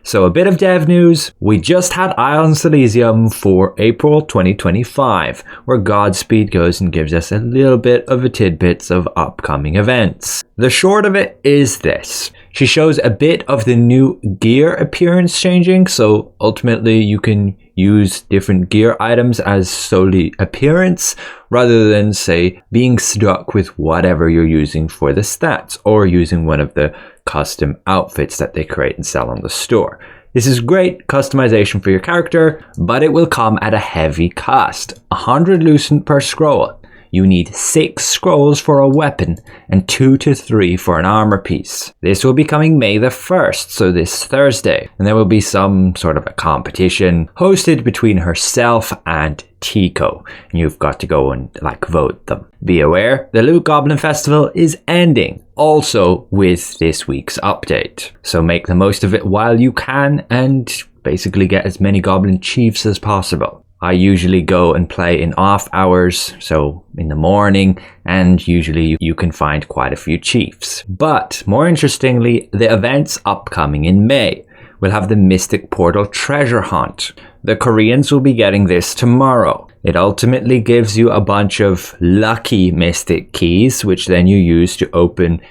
So a bit of dev news. We just had Islands Elysium for April 2025, where Godspeed goes and gives us a little bit of tidbits of upcoming events. The short of it is this. She shows a bit of the new gear appearance changing, so ultimately you can use different gear items as solely appearance rather than, say, being stuck with whatever you're using for the stats or using one of the custom outfits that they create and sell on the store. This is great customization for your character, but it will come at a heavy cost. 100 lucent per scroll. You need 6 scrolls for a weapon and 2 to 3 for an armor piece. This will be coming May the 1st, so this Thursday, and there will be some sort of a competition hosted between herself and Tico, and you've got to go and vote them. Be aware, the Loot Goblin Festival is ending, also with this week's update. So make the most of it while you can and basically get as many Goblin Chiefs as possible. I usually go and play in off hours, so in the morning, and usually you can find quite a few chiefs. But more interestingly, the events upcoming in May. We'll have the Mystic Portal Treasure Hunt. The Koreans will be getting this tomorrow. It ultimately gives you a bunch of lucky mystic keys, which then you use to open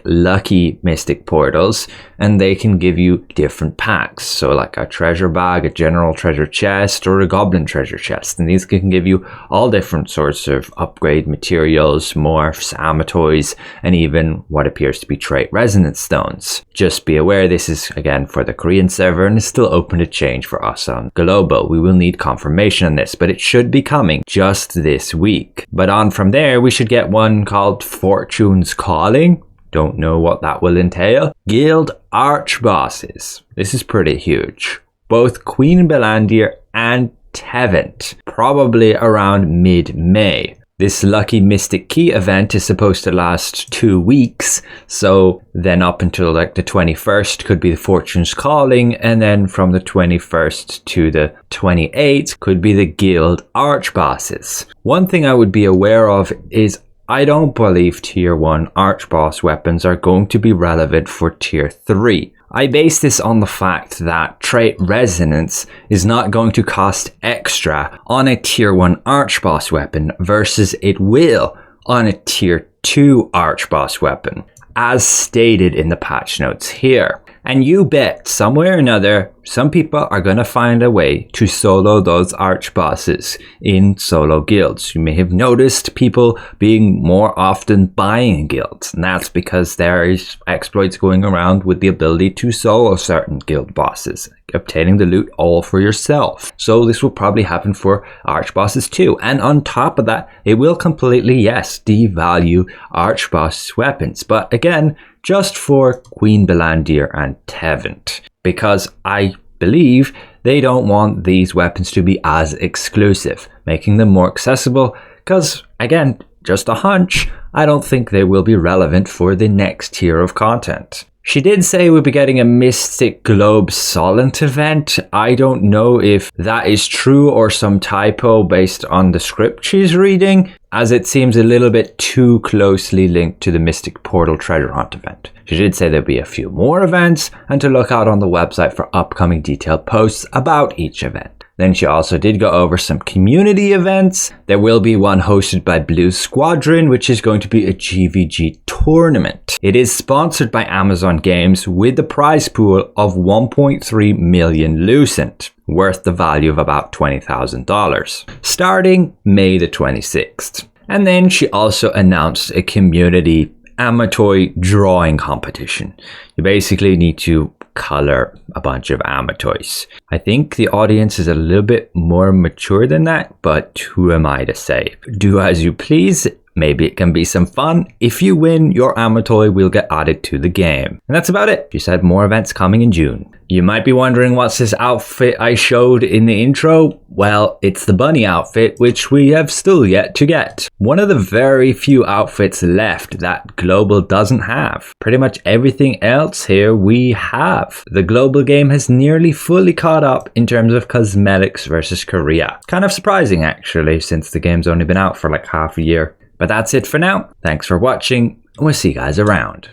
lucky mystic portals, and they can give you different packs. So like a treasure bag, a general treasure chest, or a goblin treasure chest. And these can give you all different sorts of upgrade materials, morphs, amatoys, and even what appears to be trait resonance stones. Just be aware this is again for the Korean server and is still open to change for us on global. We will need confirmation on this, but it should be coming just this week. But on from there, we should get one called Fortune's Calling. Don't know what that will entail. Guild Archbosses. This is pretty huge. Both Queen Bellandir and Tevent. Probably around mid-May. This Lucky Mystic Key event is supposed to last 2 weeks. So then up until the 21st could be the Fortune's Calling. And then from the 21st to the 28th could be the Guild Archbosses. One thing I would be aware of is I don't believe Tier 1 Archboss weapons are going to be relevant for Tier 3. I base this on the fact that trait resonance is not going to cost extra on a Tier 1 Archboss weapon versus it will on a Tier 2 Archboss weapon, as stated in the patch notes here. And you bet, somewhere or another, some people are going to find a way to solo those Archbosses in solo guilds. You may have noticed people being more often buying guilds, and that's because there is exploits going around with the ability to solo certain guild bosses, obtaining the loot all for yourself. So this will probably happen for Archbosses too. And on top of that, it will completely, yes, devalue Archboss weapons. But again, just for Queen Bellandir and Tevent, because I believe they don't want these weapons to be as exclusive, making them more accessible, because again, just a hunch, I don't think they will be relevant for the next tier of content. She did say we'll be getting a Mystic Globe Solent event. I don't know if that is true or some typo based on the script she's reading, as it seems a little bit too closely linked to the Mystic Portal Treasure Hunt event. She did say there'll be a few more events and to look out on the website for upcoming detailed posts about each event. Then she also did go over some community events. There will be one hosted by Blue Squadron, which is going to be a GVG tournament. It is sponsored by Amazon Games with the prize pool of 1.3 million lucent, worth the value of about $20,000, starting May the 26th. And then she also announced a community amatoy drawing competition. You basically need to color a bunch of amatoys. I think the audience is a little bit more mature than that, but who am I to say? Do as you please. Maybe it can be some fun. If you win, your amatoy will get added to the game. And that's about it. She said more events coming in June. You might be wondering what's this outfit I showed in the intro? Well, it's the bunny outfit, which we have still yet to get. One of the very few outfits left that Global doesn't have. Pretty much everything else here we have. The Global game has nearly fully caught up in terms of cosmetics versus Korea. Kind of surprising actually, since the game's only been out for like half a year. But that's it for now. Thanks for watching, and we'll see you guys around.